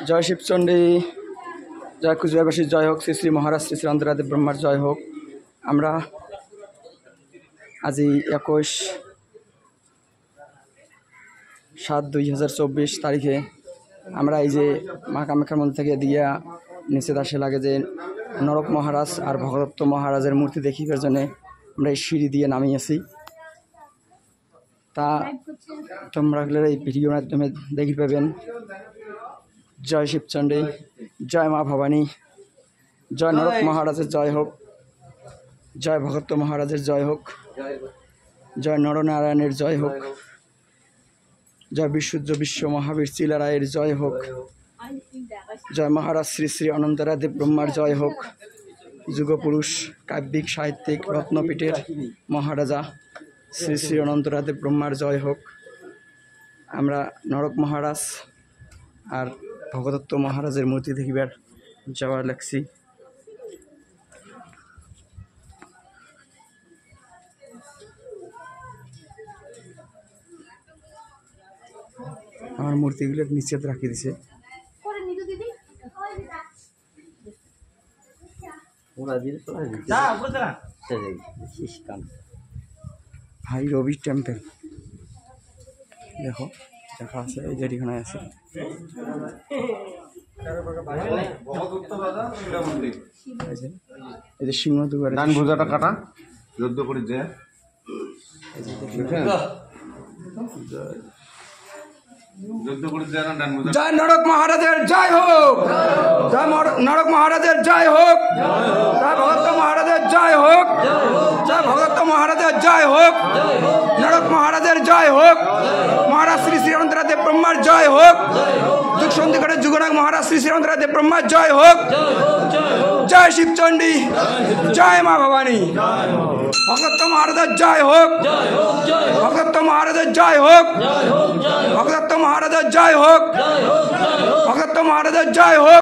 জয় শিবচণ্ডী, জয় কুচবিহারবাসীর জয় হোক, শ্রী শ্রী মহারাজ শ্রী শ্রী অন্তরাদেব ব্রহ্মার জয় হোক। আমরা আজি 21/7/2024 তারিখে আমরা এই যে মা কামাখ্যার মন্দির থেকে দিয়া নিচে আসে লাগে যে নরক মহারাজ আর ভগদত্ত মহারাজের মূর্তি দেখিবার জন্য আমরা এই সিঁড়ি দিয়ে নামিয়েছি। তা তোমরা এই ভিডিওর মাধ্যমে দেখি পাবেন। জয় শিবচণ্ডী, জয় মা ভবানী, জয় নরক মহারাজের জয় হোক, জয় ভগদত্ত মহারাজের জয় হোক, জয় নরনারায়ণের জয় হোক, জয় বিশুদ্ধ বিশ্ব মহাবীর চিলারায়ের জয় হোক, জয় মহারাজ শ্রী শ্রী অনন্তরাদেব ব্রহ্মার জয় হোক, যুগপুরুষ কাব্যিক সাহিত্যিক রত্নপীঠের মহারাজা শ্রী শ্রী অনন্তরাদেব ব্রহ্মার জয় হোক। আমরা নরক মহারাজ আর ভগদত্ত মহারাজের মূর্তি দেখিবার যাওয়ার লাগছি। আমার মূর্তিগুলো নিচে রাখি দিছে। ভাই রবি টেম্পল দেখো দেখা আছে, এই যেখানে আছে এই যে সিংহ দুয়ার ডান ভুজাটা কাটা যুদ্ধ করে যে জয় নরক মহারাজের জয় হোক, জয় নরক মহারাজের জয় হোক, জয় ভগদত্ত মহারাজের জয় হোক, জয় ভগদত্ত মহারাজের জয় হোক, নরক মহারাজের জয় হোক, মহারাজ শ্রী শ্রী অনন্তরাদেব ব্রহ্মার জয় হোক, যুগ সন্ধিকারের যুগনাথ মহারাজ শ্রী শ্রী অনন্তরাদেব ব্রহ্মার জয় হোক। জয় শিবচণ্ডী, জয় মা ভবানী, ভগদত্ত মহারাজের জয় হোক, ভগদত্ত মহারাজের জয় হোক, ভগদত্ত মহারাজের জয় হোক, ভগদত্ত মহারাজের জয় হোক।